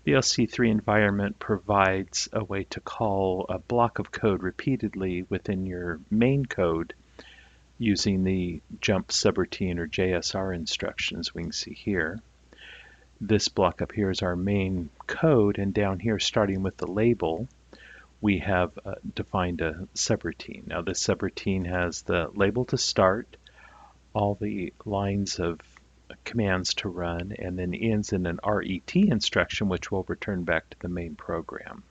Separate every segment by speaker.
Speaker 1: The LC-3 environment provides a way to call a block of code repeatedly within your main code using the jump subroutine or JSR instructions we can see here. This block up here is our main code, and down here, starting with the label, we have defined a subroutine. Now this subroutine has the label to start, all the lines of commands to run, and then ends in an RET instruction, which will return back to the main program.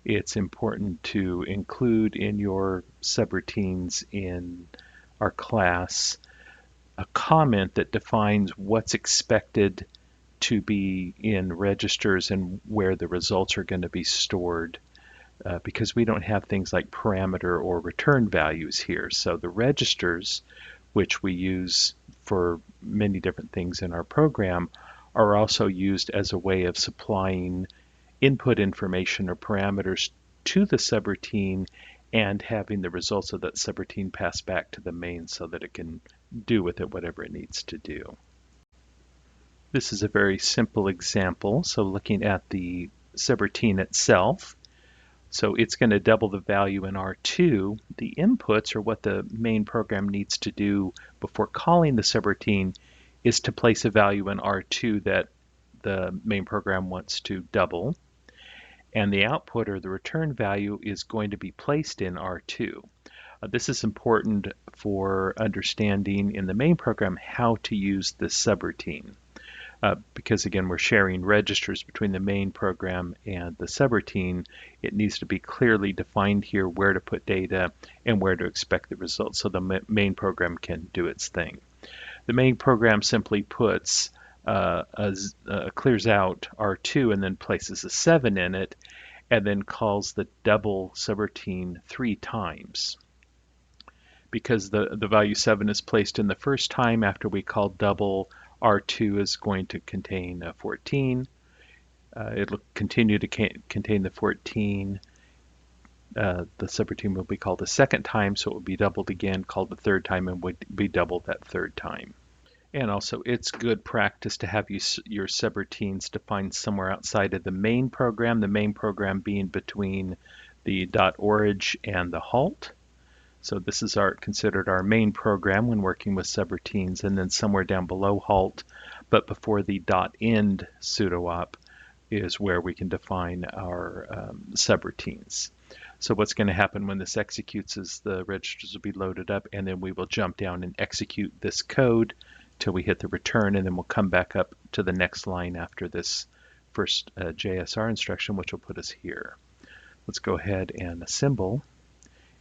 Speaker 1: It's important to include in your subroutines in our class a comment that defines what's expected to be in registers and where the results are going to be stored. Because we don't have things like parameter or return values here. So the registers, which we use for many different things in our program, are also used as a way of supplying input information or parameters to the subroutine and having the results of that subroutine pass back to the main so that it can do with it whatever it needs to do. This is a very simple example. So looking at the subroutine itself, so it's going to double the value in R2. The inputs, or what the main program needs to do before calling the subroutine, is to place a value in R2 that the main program wants to double. And the output, or the return value, is going to be placed in R2. This is important for understanding in the main program how to use this subroutine. Because again, we're sharing registers between the main program and the subroutine, it needs to be clearly defined here where to put data and where to expect the results so the main program can do its thing. The main program simply puts clears out R2 and then places a 7 in it, and then calls the double subroutine 3 times. Because the value 7 is placed in the first time after we call double, R2 is going to contain 14. It'll continue to contain the 14. The subroutine will be called a second time, so it will be doubled again, called the third time, and would be doubled that third time. And also, it's good practice to have your subroutines defined somewhere outside of the main program being between the .orig and the halt. So this is considered our main program when working with subroutines, and then somewhere down below halt, but before the .end pseudo-op, is where we can define our subroutines. So what's going to happen when this executes is the registers will be loaded up, and then we will jump down and execute this code till we hit the return, and then we'll come back up to the next line after this first JSR instruction, which will put us here. Let's go ahead and assemble,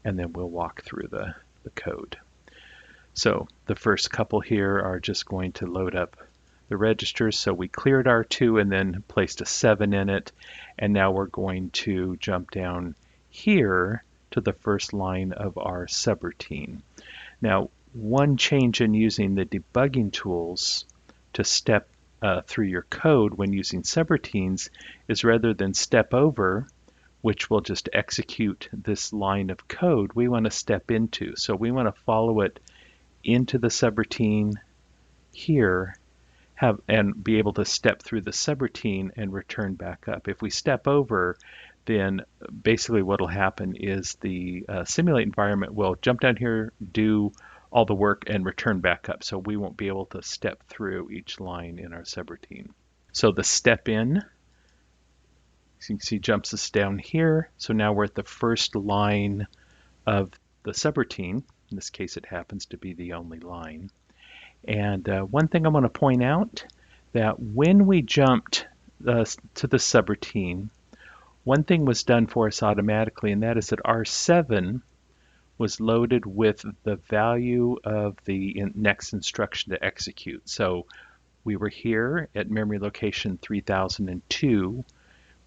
Speaker 1: and then we'll walk through the code. So the first couple here are just going to load up the registers. So we cleared R2 and then placed a 7 in it, and now we're going to jump down here to the first line of our subroutine. Now, one change in using the debugging tools to step through your code when using subroutines is rather than step over, which will just execute this line of code, we want to step into. So we want to follow it into the subroutine here, and be able to step through the subroutine and return back up. If we step over, then basically what will happen is the simulate environment will jump down here, do all the work, and return back up. So we won't be able to step through each line in our subroutine. So the step in, so you can see, jumps us down here. So now we're at the first line of the subroutine. In this case, it happens to be the only line. And one thing I want to point out, that when we jumped to the subroutine, one thing was done for us automatically, and that is that R7 was loaded with the value of the next instruction to execute. So we were here at memory location 3002,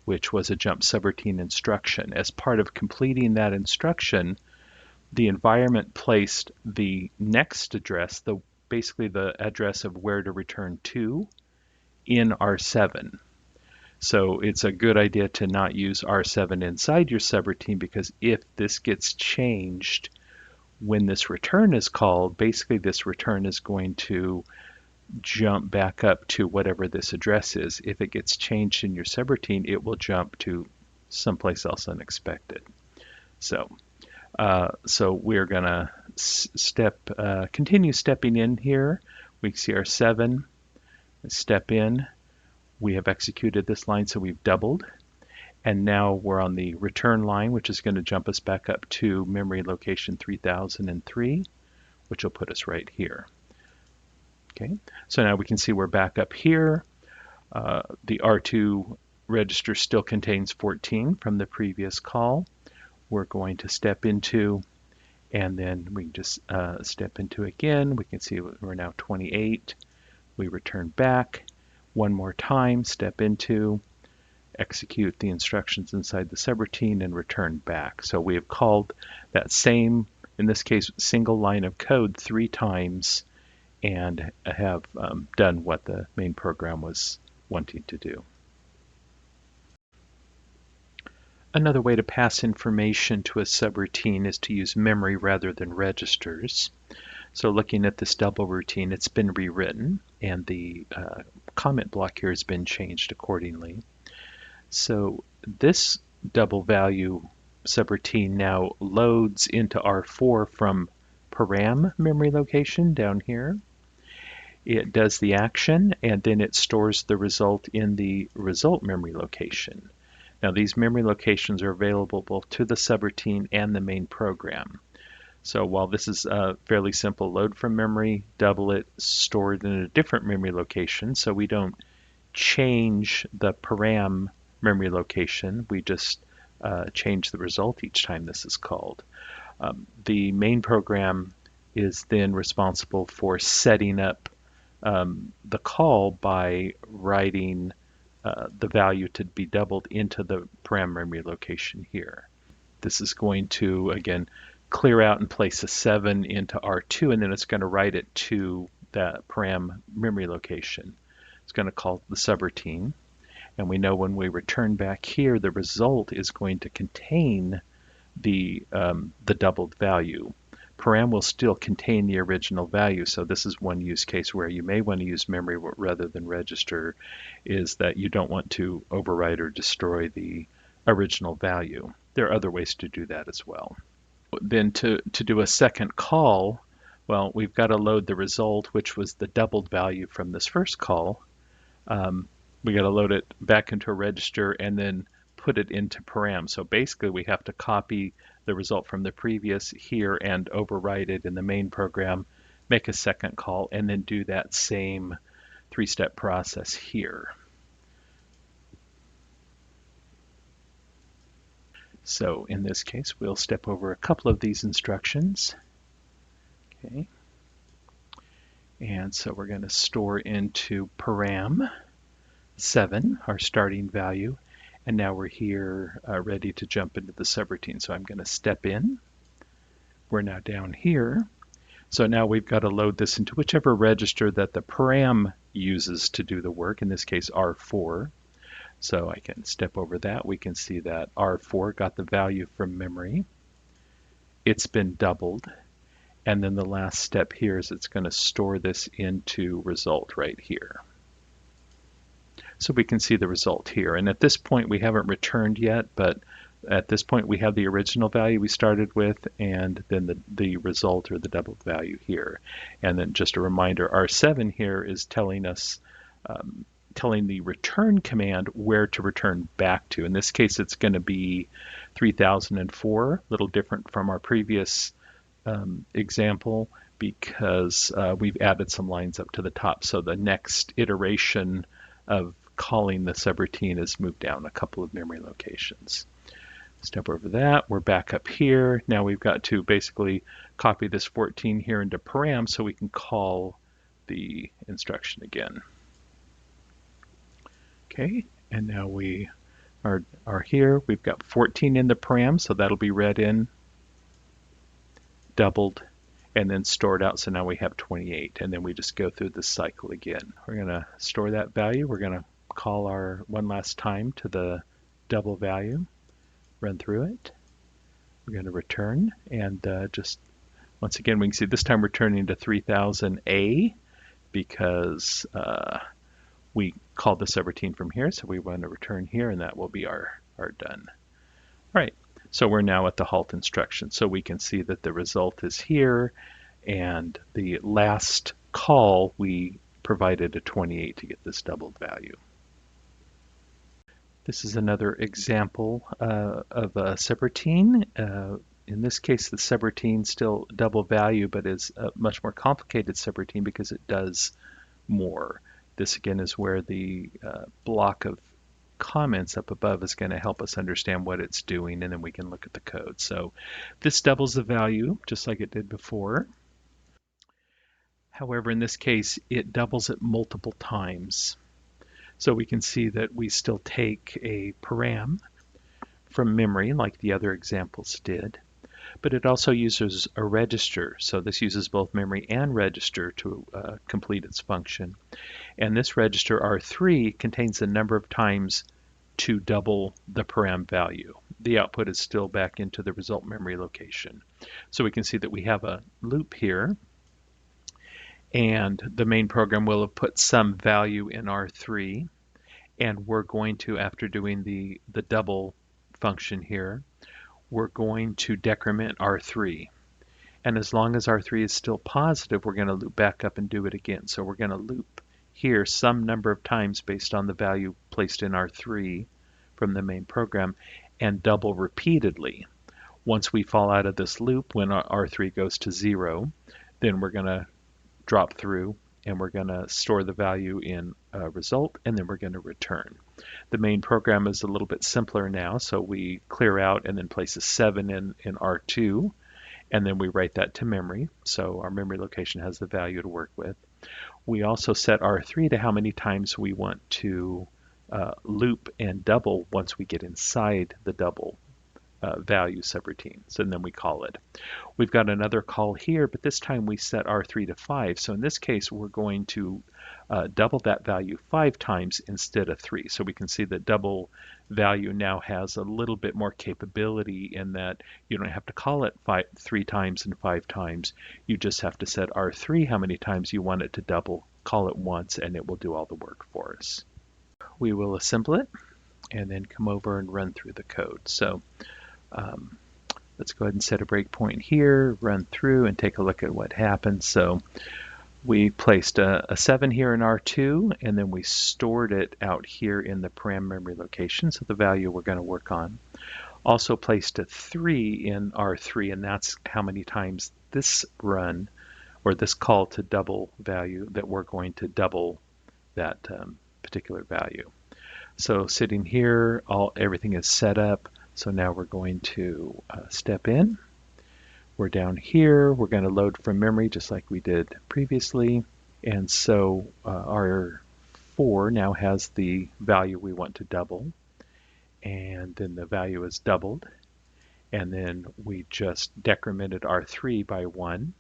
Speaker 1: which was a jump subroutine instruction. As part of completing that instruction, the environment placed the next address, basically the address of where to return to, in R7. So it's a good idea to not use R7 inside your subroutine, because if this gets changed when this return is called, basically this return is going to jump back up to whatever this address is. If it gets changed in your subroutine, it will jump to someplace else unexpected. So we're going to continue stepping in here. We see our 7, step in. We have executed this line, so we've doubled. And now we're on the return line, which is going to jump us back up to memory location 3003, which will put us right here. Okay, so now we can see we're back up here. The R2 register still contains 14 from the previous call. We're going to step into, and then we can just step into again. We can see we're now 28. We return back. One more time, step into, execute the instructions inside the subroutine, and return back. So we have called that same, in this case, single line of code 3 times and have done what the main program was wanting to do. Another way to pass information to a subroutine is to use memory rather than registers. So looking at this double routine, it's been rewritten, and the comment block here has been changed accordingly. So this double value subroutine now loads into R4 from param memory location down here. It does the action, and then it stores the result in the result memory location. Now these memory locations are available both to the subroutine and the main program. So while this is a fairly simple load from memory, double it, store it in a different memory location, so we don't change the param memory location, we just change the result each time this is called. The main program is then responsible for setting up the call by writing the value to be doubled into the param memory location here. This is going to, again, clear out and place a 7 into R2, and then it's going to write it to that param memory location. It's going to call the subroutine, and we know when we return back here, the result is going to contain the doubled value. Param will still contain the original value, so this is one use case where you may want to use memory rather than register, is that you don't want to overwrite or destroy the original value. There are other ways to do that as well. Then to do a second call, well, we've got to load the result, which was the doubled value from this first call. We got to load it back into a register and then put it into param. So basically we have to copy the result from the previous here and overwrite it in the main program, make a second call, and then do that same 3-step process here. So in this case, we'll step over a couple of these instructions. Okay. And so we're going to store into param 7, our starting value. And now we're here ready to jump into the subroutine. So I'm going to step in. We're now down here. So now we've got to load this into whichever register that the param uses to do the work, in this case R4. So I can step over that. We can see that R4 got the value from memory. It's been doubled. And then the last step here is it's going to store this into result right here. So we can see the result here. And at this point, we haven't returned yet, but at this point, we have the original value we started with, and then the result or the doubled value here. And then just a reminder, R7 here is telling us, telling the return command where to return back to. In this case, it's going to be 3004, a little different from our previous example, because we've added some lines up to the top. So the next iteration of calling the subroutine is moved down a couple of memory locations. Step over that, we're back up here. Now we've got to basically copy this 14 here into param so we can call the instruction again. Okay, and now we are here. We've got 14 in the param, so that'll be read in, doubled, and then stored out. So now we have 28, and then we just go through this cycle again. We're going to store that value. We're going to call our one last time to the double value, run through it. We're going to return, and just once again, we can see this time returning to 3000A because we called the subroutine from here, so we want to return here, and that will be our done. All right, so we're now at the halt instruction. So we can see that the result is here, and the last call we provided a 28 to get this doubled value. This is another example of a subroutine. In this case, the subroutine still double value, but is a much more complicated subroutine because it does more. This again is where the block of comments up above is going to help us understand what it's doing, and then we can look at the code. So this doubles the value just like it did before. However, in this case, it doubles it multiple times. So we can see that we still take a param from memory like the other examples did, but it also uses a register. So this uses both memory and register to complete its function. And this register R3 contains the number of times to double the param value. The output is still back into the result memory location. So we can see that we have a loop here, and the main program will have put some value in R3, and we're going to, after doing the double function here, we're going to decrement R3. And as long as R3 is still positive, we're going to loop back up and do it again. So we're going to loop here some number of times based on the value placed in R3 from the main program, and double repeatedly. Once we fall out of this loop, when R3 goes to 0, then we're going to drop through, and we're going to store the value in a result, and then we're going to return. The main program is a little bit simpler now, so we clear out and then place a 7 in R2, and then we write that to memory, so our memory location has the value to work with. We also set R3 to how many times we want to loop and double once we get inside the double value subroutine. So then we call it. We've got another call here, but this time we set R3 to 5. So in this case, we're going to double that value 5 times instead of 3. So we can see that double value now has a little bit more capability in that you don't have to call it 3 times and 5 times. You just have to set R3 how many times you want it to double, call it once, and it will do all the work for us. We will assemble it and then come over and run through the code. So let's go ahead and set a breakpoint here, run through, and take a look at what happens. So we placed a 7 here in R2, and then we stored it out here in the param memory location, so the value we're going to work on. Also placed a 3 in R3, and that's how many times this run, or this call to double value, that we're going to double that particular value. So sitting here, everything is set up. So now we're going to step in. We're down here. We're going to load from memory just like we did previously. And so our 4 now has the value we want to double. And then the value is doubled. And then we just decremented R3 by 1.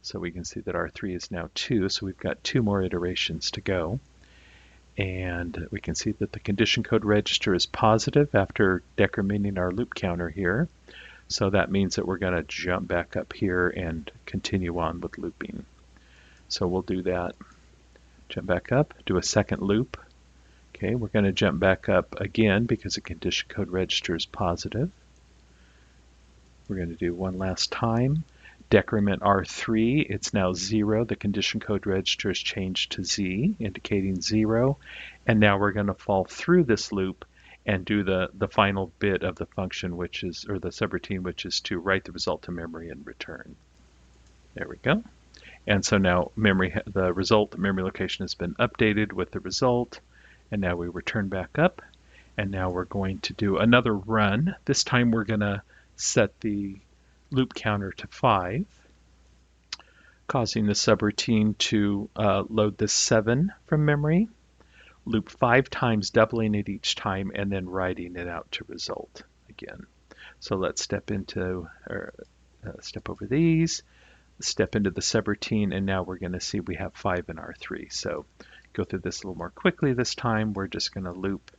Speaker 1: So we can see that R3 is now 2. So we've got 2 more iterations to go. And we can see that the condition code register is positive after decrementing our loop counter here. So that means that we're going to jump back up here and continue on with looping. So we'll do that. Jump back up, do a second loop. Okay, we're going to jump back up again because the condition code register is positive. We're going to do one last time. Decrement R3, it's now 0. The condition code register is changed to Z, indicating 0. And now we're going to fall through this loop and do the final bit of the function, which is, or the subroutine, which is to write the result to memory and return. There we go. And so now the result memory location has been updated with the result. And now we return back up. And now we're going to do another run. This time we're going to set the loop counter to 5, causing the subroutine to load this 7 from memory, loop 5 times, doubling it each time, and then writing it out to result again. So let's step over these, step into the subroutine, and now we're going to see we have 5 in R3. So go through this a little more quickly this time. We're just going to loop,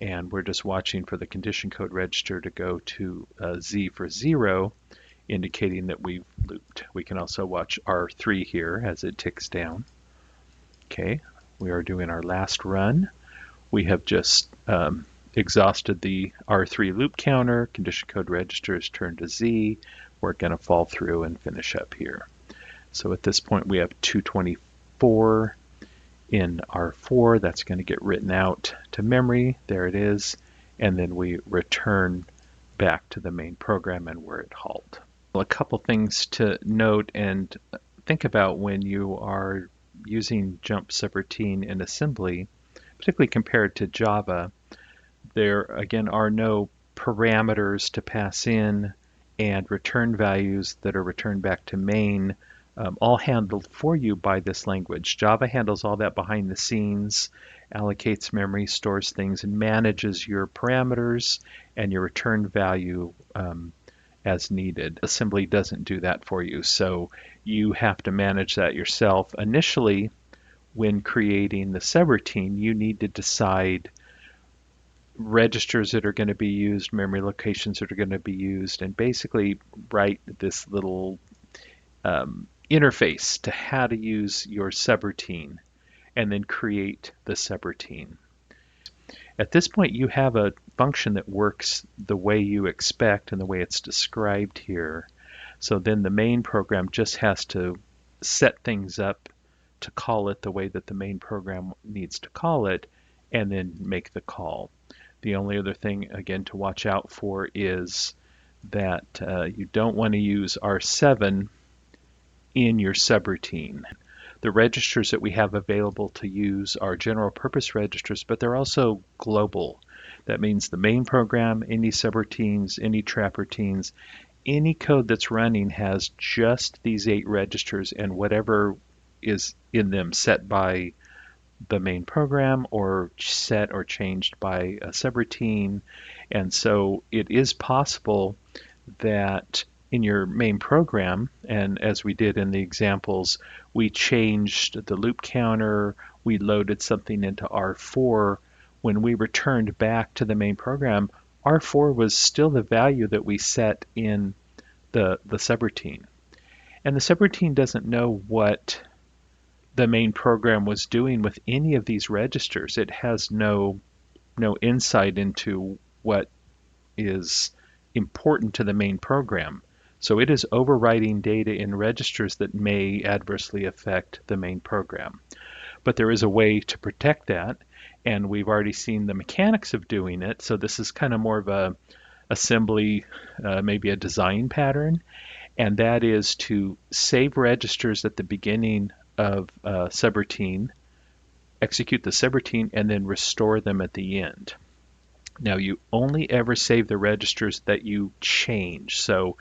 Speaker 1: and we're just watching for the condition code register to go to Z for 0, indicating that we've looped. We can also watch R3 here as it ticks down. Okay, we are doing our last run. We have just exhausted the R3 loop counter. Condition code register is turned to Z. We're going to fall through and finish up here. So at this point we have 224 in R4. That's going to get written out to memory. There it is. And then we return back to the main program and we're at halt. Well, a couple things to note and think about when you are using jump subroutine in assembly, particularly compared to Java. There again are no parameters to pass in, and return values that are returned back to main, all handled for you by this language. Java handles all that behind the scenes, allocates memory, stores things, and manages your parameters and your return value as needed. Assembly doesn't do that for you, so you have to manage that yourself. Initially, when creating the subroutine, you need to decide registers that are going to be used, memory locations that are going to be used, and basically write this little interface to how to use your subroutine, and then create the subroutine. At this point, you have a function that works the way you expect and the way it's described here. So then the main program just has to set things up to call it the way that the main program needs to call it, and then make the call. The only other thing, again, to watch out for is that you don't want to use R7 in your subroutine. The registers that we have available to use are general purpose registers, but they're also global. That means the main program, any subroutines, any trap routines, any code that's running has just these 8 registers, and whatever is in them set by the main program or set or changed by a subroutine. And so it is possible that in your main program, and as we did in the examples, we changed the loop counter, we loaded something into R4. When we returned back to the main program, R4 was still the value that we set in the subroutine. And the subroutine doesn't know what the main program was doing with any of these registers. It has no insight into what is important to the main program. So it is overwriting data in registers that may adversely affect the main program. But there is a way to protect that, and we've already seen the mechanics of doing it. So this is kind of more of a assembly, maybe a design pattern, and that is to save registers at the beginning of a subroutine, execute the subroutine, and then restore them at the end. Now you only ever save the registers that you change. So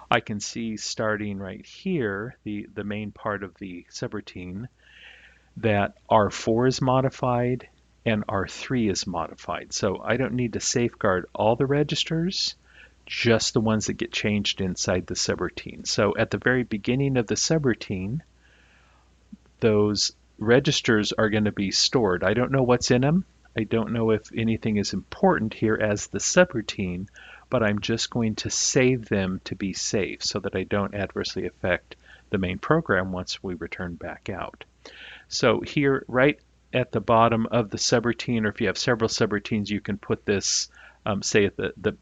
Speaker 1: I can see starting right here, the main part of the subroutine, that R4 is modified and R3 is modified. So I don't need to safeguard all the registers, just the ones that get changed inside the subroutine. So at the very beginning of the subroutine, those registers are going to be stored. I don't know what's in them. I don't know if anything is important here as the subroutine, but I'm just going to save them to be safe so that I don't adversely affect the main program once we return back out. So here, right at the bottom of the subroutine, or if you have several subroutines, you can put this, say at the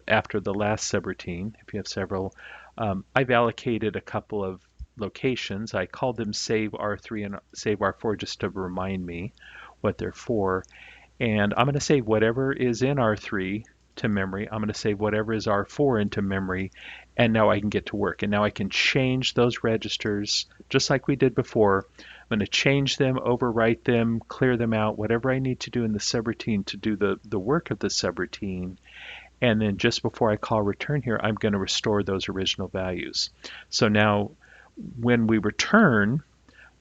Speaker 1: after the last subroutine, if you have several. I've allocated a couple of locations. I called them save R3 and save R4 just to remind me what they're for. And I'm going to save whatever is in R3 to memory. I'm going to save whatever is R4 into memory, and now I can get to work. And now I can change those registers just like we did before. I'm going to change them, overwrite them, clear them out, whatever I need to do in the subroutine to do the work of the subroutine. And then just before I call return here, I'm going to restore those original values. So now when we return,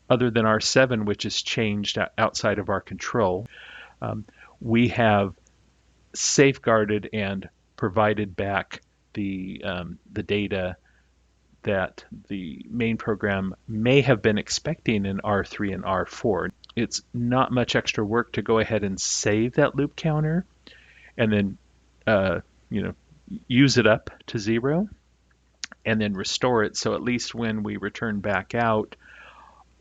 Speaker 1: other than R7, which is changed outside of our control, we have safeguarded and provided back the data that the main program may have been expecting in R3 and R4. It's not much extra work to go ahead and save that loop counter and then use it up to 0 and then restore it. So at least when we return back out,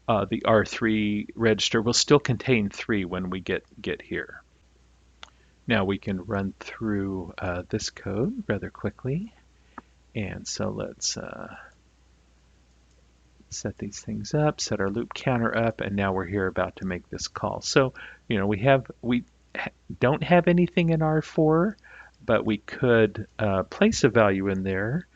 Speaker 1: the R3 register will still contain 3 when we get here. Now we can run through this code rather quickly. And so let's set these things up, set our loop counter up, and now we're here about to make this call. So, you know, we don't have anything in R4, but we could place a value in there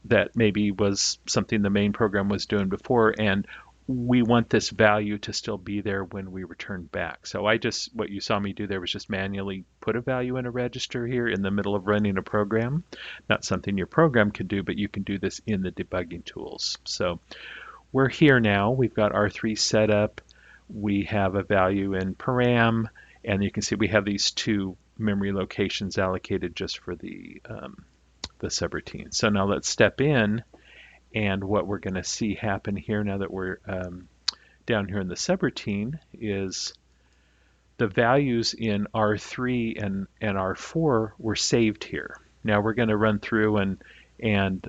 Speaker 1: that maybe was something the main program was doing before, and we want this value to still be there when we return back. So what you saw me do there was just manually put a value in a register here in the middle of running a program. Not something your program could do, but you can do this in the debugging tools. So we're here now. We've got R3 set up. We have a value in param, and you can see we have these 2 memory locations allocated just for the subroutine. So now let's step in, and what we're going to see happen here now that we're down here in the subroutine is the values in R3 and R4 were saved here. Now we're going to run through and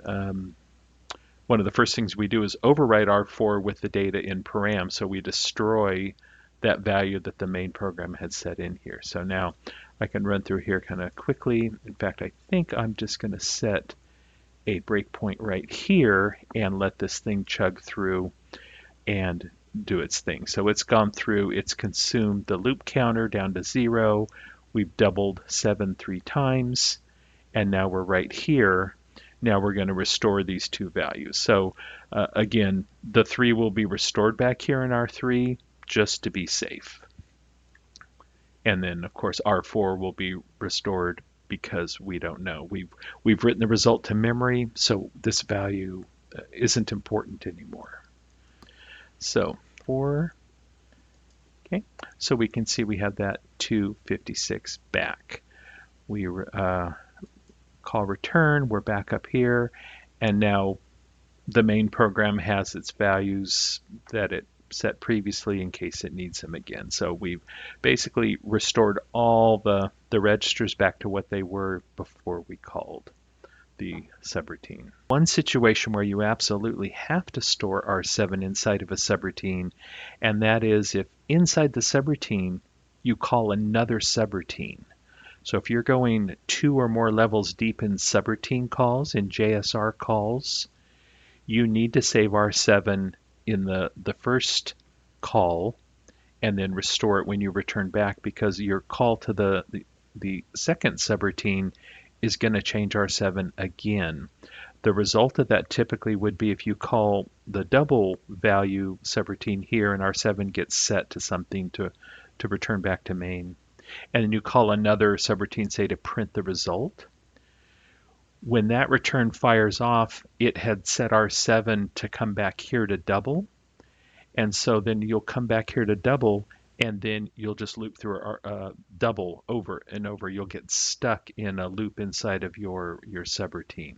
Speaker 1: one of the first things we do is overwrite R4 with the data in param, so we destroy that value that the main program had set in here. So now I can run through here kind of quickly. In fact, I think I'm just going to set a breakpoint right here and let this thing chug through and do its thing. So it's gone through, it's consumed the loop counter down to 0. We've doubled 7 3 times, and now we're right here. Now we're going to restore these 2 values. So again, the 3 will be restored back here in R3 just to be safe. And then of course R4 will be restored because we don't know. We've written the result to memory, so this value isn't important anymore. So 4, okay, so we can see we have that 256 back. We call return, we're back up here, and now the main program has its values that it set previously in case it needs them again. So we've basically restored all the registers back to what they were before we called the subroutine. One situation where you absolutely have to store R7 inside of a subroutine, and that is if inside the subroutine you call another subroutine. So if you're going 2 or more levels deep in subroutine calls, in JSR calls, you need to save R7 in the first call and then restore it when you return back, because your call to the second subroutine is going to change R7 again. The result of that typically would be if you call the double value subroutine here and R7 gets set to something to return back to main, and then you call another subroutine, say, to print the result. When that return fires off, it had set R7 to come back here to double. And so then you'll come back here to double, and then you'll just loop through double over and over. You'll get stuck in a loop inside of your subroutine.